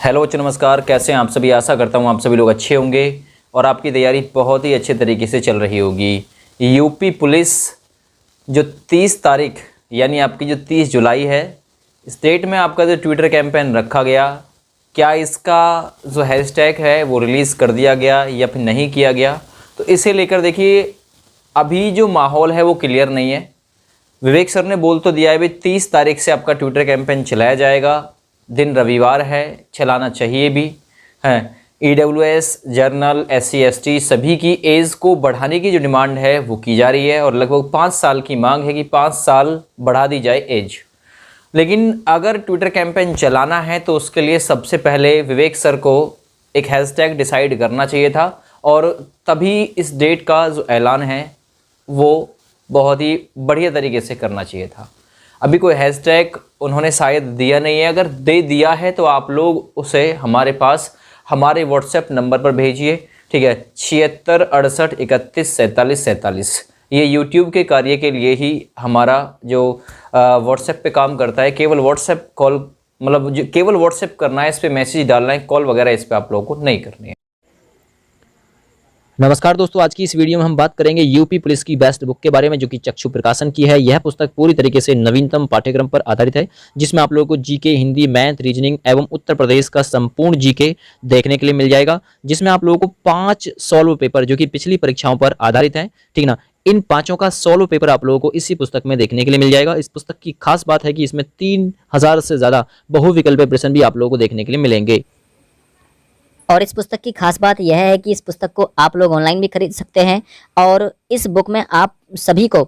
Hello नमस्कार, कैसे हैं आप सभी। आशा करता हूँ आप सभी लोग अच्छे होंगे और आपकी तैयारी बहुत ही अच्छे तरीके से चल रही होगी। यूपी पुलिस जो 30 तारीख यानी आपकी जो 30 जुलाई है, स्टेट में आपका जो ट्विटर कैंपेन रखा गया, क्या इसका जो हैशटैग है वो रिलीज़ कर दिया गया या फिर नहीं किया गया, तो इसे लेकर देखिए अभी जो माहौल है वो क्लियर नहीं है। विवेक सर ने बोल तो दिया है भाई 30 तारीख से आपका ट्विटर कैंपेन चलाया जाएगा। दिन रविवार है, चलाना चाहिए भी है। EWS जर्नल SC ST सभी की एज को बढ़ाने की जो डिमांड है वो की जा रही है और लगभग 5 साल की मांग है कि 5 साल बढ़ा दी जाए एज। लेकिन अगर ट्विटर कैंपेन चलाना है तो उसके लिए सबसे पहले विवेक सर को एक हैशटैग डिसाइड करना चाहिए था और तभी इस डेट का जो ऐलान है वो बहुत ही बढ़िया तरीके से करना चाहिए था। अभी कोई हैशटैग उन्होंने शायद दिया नहीं है। अगर दे दिया है तो आप लोग उसे हमारे पास हमारे WhatsApp नंबर पर भेजिए, ठीक है। 76 68 31 47 47 ये YouTube के कार्य के लिए ही हमारा जो WhatsApp पे काम करता है। केवल WhatsApp कॉल मतलब केवल WhatsApp करना है, इस पर मैसेज डालना है, कॉल वगैरह इस पर आप लोगों को नहीं करनी है। नमस्कार दोस्तों, आज की इस वीडियो में हम बात करेंगे यूपी पुलिस की बेस्ट बुक के बारे में, जो कि चक्षु प्रकाशन की है। यह पुस्तक पूरी तरीके से नवीनतम पाठ्यक्रम पर आधारित है, जिसमें आप लोगों को जीके, हिंदी, मैथ, रीजनिंग एवं उत्तर प्रदेश का संपूर्ण जीके देखने के लिए मिल जाएगा, जिसमें आप लोगों को 5 सॉल्व पेपर जो कि पिछली परीक्षाओं पर आधारित है, ठीक ना। इन 5 का सॉल्व पेपर आप लोगों को इसी पुस्तक में देखने के लिए मिल जाएगा। इस पुस्तक की खास बात है कि इसमें 3000 से ज्यादा बहुविकल्पीय प्रश्न भी आप लोगों को देखने के लिए मिलेंगे। और इस पुस्तक की खास बात यह है कि इस पुस्तक को आप लोग ऑनलाइन भी खरीद सकते हैं और इस बुक में आप सभी को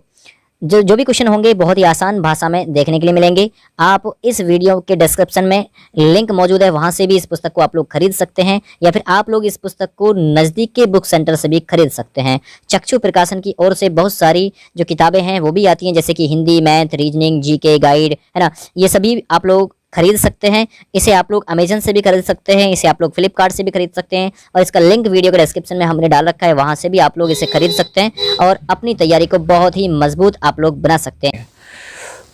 जो भी क्वेश्चन होंगे बहुत ही आसान भाषा में देखने के लिए मिलेंगे। आप इस वीडियो के डिस्क्रिप्शन में लिंक मौजूद है, वहां से भी इस पुस्तक को आप लोग खरीद सकते हैं या फिर आप लोग इस पुस्तक को नज़दीक के बुक सेंटर से भी खरीद सकते हैं। चक्षु प्रकाशन की ओर से बहुत सारी जो किताबें हैं वो भी आती हैं, जैसे कि Hindi, math, reasoning, GK guide, है ना। ये सभी आप लोग खरीद सकते हैं। इसे आप लोग अमेजन से भी खरीद सकते हैं, इसे आप लोग फ्लिपकार्ट से भी खरीद सकते हैं और इसका लिंक वीडियो के डिस्क्रिप्शन में हमने डाल रखा है, वहां से भी आप लोग इसे खरीद सकते हैं और अपनी तैयारी को बहुत ही मजबूत आप लोग बना सकते हैं।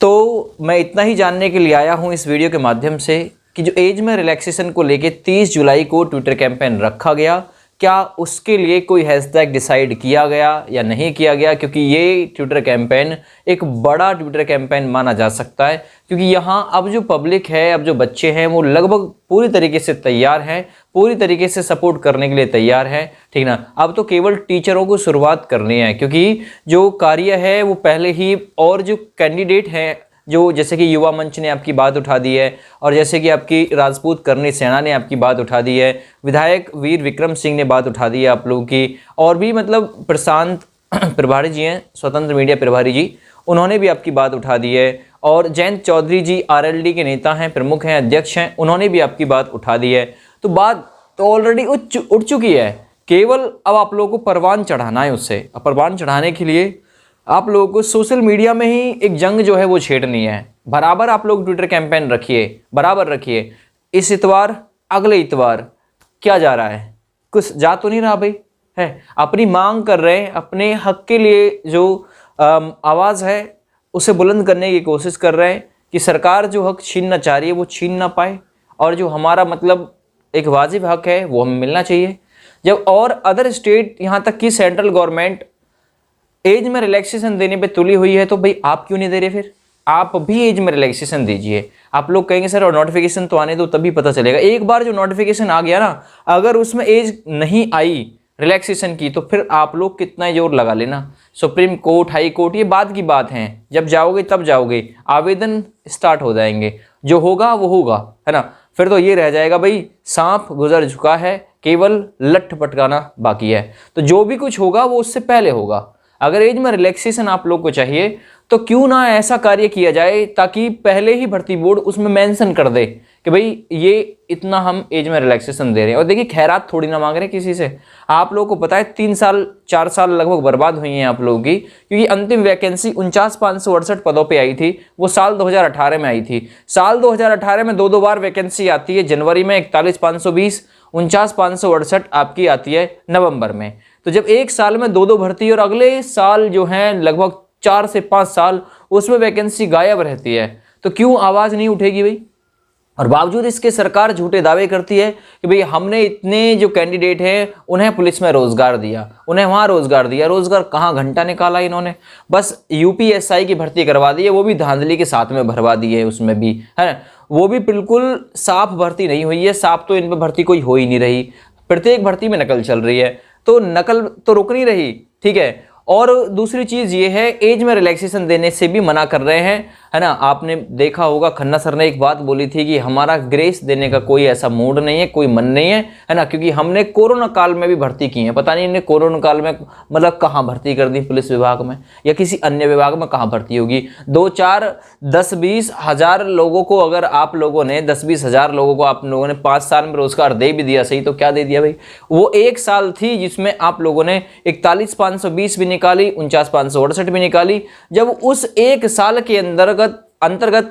तो मैं इतना ही जानने के लिए आया हूं इस वीडियो के माध्यम से कि जो एज में रिलैक्सेशन को लेके 30 जुलाई को ट्विटर कैंपेन रखा गया, क्या उसके लिए कोई हैशटैग डिसाइड किया गया या नहीं किया गया, क्योंकि ये ट्विटर कैंपेन एक बड़ा ट्विटर कैंपेन माना जा सकता है। क्योंकि यहाँ अब जो पब्लिक है, अब जो बच्चे हैं वो लगभग पूरी तरीके से तैयार हैं, पूरी तरीके से सपोर्ट करने के लिए तैयार हैं, ठीक ना। अब तो केवल टीचरों को शुरुआत करनी है, क्योंकि जो कार्य है वो पहले ही और जो कैंडिडेट हैं, जो जैसे कि युवा मंच ने आपकी बात उठा दी है और जैसे कि आपकी राजपूत करनी सेना ने आपकी बात उठा दी है, विधायक वीर विक्रम सिंह ने बात उठा दी है आप लोगों की, और भी मतलब प्रशांत प्रभारी जी हैं, स्वतंत्र मीडिया प्रभारी जी, उन्होंने भी आपकी बात उठा दी है, और जयंत चौधरी जी RLD के नेता हैं, प्रमुख हैं, अध्यक्ष हैं, उन्होंने भी आपकी बात उठा दी है। तो बात तो ऑलरेडी उठ चुकी है, केवल अब आप लोगों को परवान चढ़ाना है। उससे परवान चढ़ाने के लिए आप लोगों को सोशल मीडिया में ही एक जंग जो है वो छेड़नी है। बराबर आप लोग ट्विटर कैंपेन रखिए, बराबर रखिए। इस इतवार, अगले इतवार क्या जा रहा है, कुछ जा तो नहीं रहा भाई, है अपनी मांग कर रहे हैं, अपने हक के लिए जो आवाज़ है उसे बुलंद करने की कोशिश कर रहे हैं कि सरकार जो हक छीनना चाह रही है वो छीन ना पाए और जो हमारा मतलब एक वाजिब हक है वो हमें मिलना चाहिए। जब और अदर स्टेट, यहाँ तक कि सेंट्रल गवर्नमेंट एज में रिलैक्सेशन देने पे तुली हुई है, तो भाई आप क्यों नहीं दे रहे? फिर आप भी एज में रिलैक्सेशन दीजिए। आप लोग कहेंगे सर और नोटिफिकेशन तो आने दो तभी पता चलेगा। एक बार जो नोटिफिकेशन आ गया ना, अगर उसमें एज नहीं आई रिलैक्सेशन की तो फिर आप लोग कितना ही जोर लगा लेना, सुप्रीम कोर्ट, हाई कोर्ट, ये बात की बात है। जब जाओगे तब जाओगे, आवेदन स्टार्ट हो जाएंगे, जो होगा वो होगा, है ना। फिर तो ये रह जाएगा भाई सांप गुजर चुका है, केवल लठ पटकाना बाकी है। तो जो भी कुछ होगा वो उससे पहले होगा। अगर एज में रिलैक्सेशन आप लोग को चाहिए तो क्यों ना ऐसा कार्य किया जाए ताकि पहले ही भर्ती बोर्ड उसमें मेंशन कर दे कि भाई ये इतना हम एज में रिलैक्सेशन दे रहे हैं। और देखिए खैरात थोड़ी ना मांग रहे किसी से। आप लोगों को पता है 3 साल 4 साल लगभग बर्बाद हुई हैं आप लोगों की, क्योंकि अंतिम वैकेंसी 49,568 पदों पे आई थी, वो साल 2018 में आई थी। साल 2018 में 2 बार वैकेंसी आती है, जनवरी में 41,520, 49,568 आपकी आती है नवंबर में। तो जब एक साल में 2 भर्ती और अगले साल जो है लगभग 4 से 5 साल उसमें वैकेंसी गायब रहती है, तो क्यों आवाज़ नहीं उठेगी भाई? और बावजूद इसके सरकार झूठे दावे करती है कि भाई हमने इतने जो कैंडिडेट हैं उन्हें पुलिस में रोजगार दिया, उन्हें वहाँ रोजगार दिया। रोजगार कहाँ, घंटा निकाला इन्होंने, बस यूपीएसआई की भर्ती करवा दी है, वो भी धांधली के साथ में भरवा दी है, उसमें भी है वो भी बिल्कुल साफ भर्ती नहीं हुई है। साफ तो इन पर भर्ती कोई हो ही नहीं रही, प्रत्येक भर्ती में नकल चल रही है, तो नकल तो रुक नहीं रही, ठीक है। और दूसरी चीज़ ये है, एज में रिलैक्सेशन देने से भी मना कर रहे हैं, है ना। आपने देखा होगा खन्ना सर ने एक बात बोली थी कि हमारा ग्रेस देने का कोई ऐसा मूड नहीं है, कोई मन नहीं है ना, क्योंकि हमने कोरोना काल में भी भर्ती की है। पता नहीं इन्हें कोरोना काल में मतलब कहाँ भर्ती कर दी, पुलिस विभाग में या किसी अन्य विभाग में कहाँ भर्ती होगी। 2-4-10-20 हज़ार लोगों को अगर आप लोगों ने 10-20 हज़ार लोगों को आप लोगों ने 5 साल में रोजगार दे भी दिया, सही तो क्या दे दिया भाई। वो एक साल थी जिसमें आप लोगों ने 41,520 भी निकाली, 49,568 भी निकाली। जब उस एक साल के अंतर्गत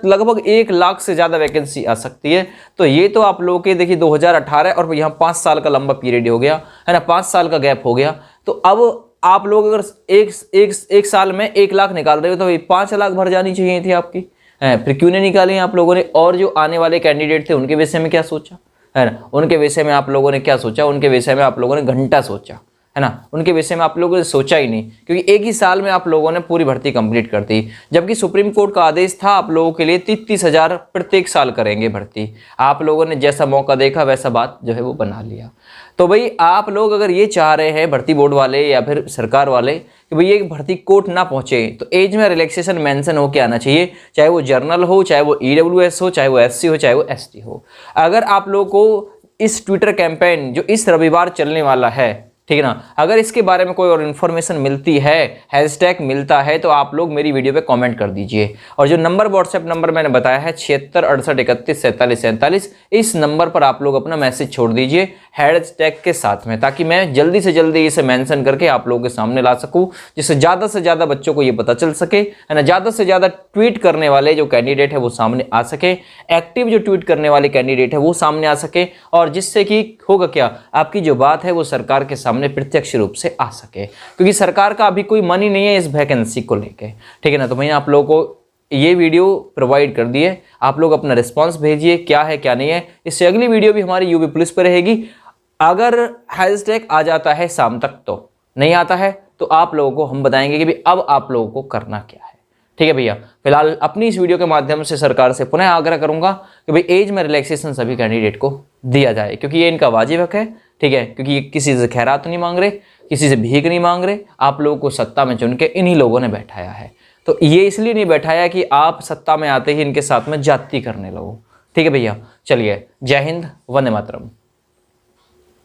लगभग 1 लाख से ज़्यादा वैकेंसी आ सकती है, तो ये तो आप लोगों के देखिए 2018 और यहाँ 5 साल का लंबा पीरियड हो गया, है ना, 5 साल का गैप हो गया। तो अब आप लोग अगर एक साल में 1 लाख निकाल रहे हो तो भाई 5 लाख भर जानी चाहिए थी आपकी, है फिर क्यों नहीं निकाली आप लोगों ने। और जो आने वाले कैंडिडेट थे उनके विषय में क्या सोचा, है ना, उनके विषय में आप लोगों ने क्या सोचा, उनके विषय में आप लोगों ने घंटा सोचा, है ना, उनके विषय में आप लोगों ने सोचा ही नहीं, क्योंकि एक ही साल में आप लोगों ने पूरी भर्ती कंप्लीट कर दी। जबकि सुप्रीम कोर्ट का आदेश था आप लोगों के लिए 33 हज़ार प्रत्येक साल करेंगे भर्ती। आप लोगों ने जैसा मौका देखा वैसा बात जो है वो बना लिया। तो भाई आप लोग अगर ये चाह रहे हैं भर्ती बोर्ड वाले या फिर सरकार वाले कि भाई ये भर्ती कोर्ट ना पहुंचे, तो एज में रिलैक्सेशन मेंशन होके आना चाहिए, चाहे वो जर्नल हो, चाहे वो ईडब्ल्यूएस हो, चाहे वो एससी हो, चाहे वो एसटी हो। अगर आप लोग को इस ट्विटर कैंपेन जो इस रविवार चलने वाला है, ठीक है ना, अगर इसके बारे में कोई और इन्फॉर्मेशन मिलती है, हैशटैग मिलता है, तो आप लोग मेरी वीडियो पे कमेंट कर दीजिए। और जो नंबर व्हाट्सएप नंबर मैंने बताया है 7668314747, इस नंबर पर आप लोग अपना मैसेज छोड़ दीजिए हैशटैग के साथ में, ताकि मैं जल्दी से जल्दी इसे मेंशन करके आप लोगों के सामने ला सकूं, जिससे ज़्यादा से ज़्यादा बच्चों को ये पता चल सके, है ना, ज़्यादा से ज़्यादा ट्वीट करने वाले जो कैंडिडेट है वो सामने आ सके, एक्टिव जो ट्वीट करने वाले कैंडिडेट है वो सामने आ सके, और जिससे कि होगा क्या, आपकी जो बात है वो सरकार के सामने प्रत्यक्ष रूप से आ सके, क्योंकि सरकार का अभी कोई मन ही नहीं है इस वैकेंसी को लेके, ठीक है ना। तो मैंने आप लोगों को ये वीडियो प्रोवाइड कर दी है, आप लोग अपना रिस्पांस भेजिए क्या है क्या नहीं है। इससे अगली वीडियो भी हमारी यूपी पुलिस पर रहेगी। अगर हैशटैग आ जाता है शाम तक, तो नहीं आता है तो आप लोगों को हम बताएंगे कि भाई अब आप लोगों को करना क्या है, ठीक है भैया। फिलहाल अपनी इस वीडियो के माध्यम से सरकार से पुनः आग्रह करूंगा कि भाई एज में रिलैक्सेशन सभी कैंडिडेट को दिया जाए, क्योंकि ये इनका वाजिब हक है, ठीक है, क्योंकि ये किसी से खैरात नहीं मांग रहे, किसी से भीख नहीं मांग रहे, आप लोगों को सत्ता में चुन के इन्हीं लोगों ने बैठाया है। तो ये इसलिए नहीं बैठाया कि आप सत्ता में आते ही इनके साथ में जाति करने लगो, ठीक है भैया। चलिए, जय हिंद, वंदे मातरम।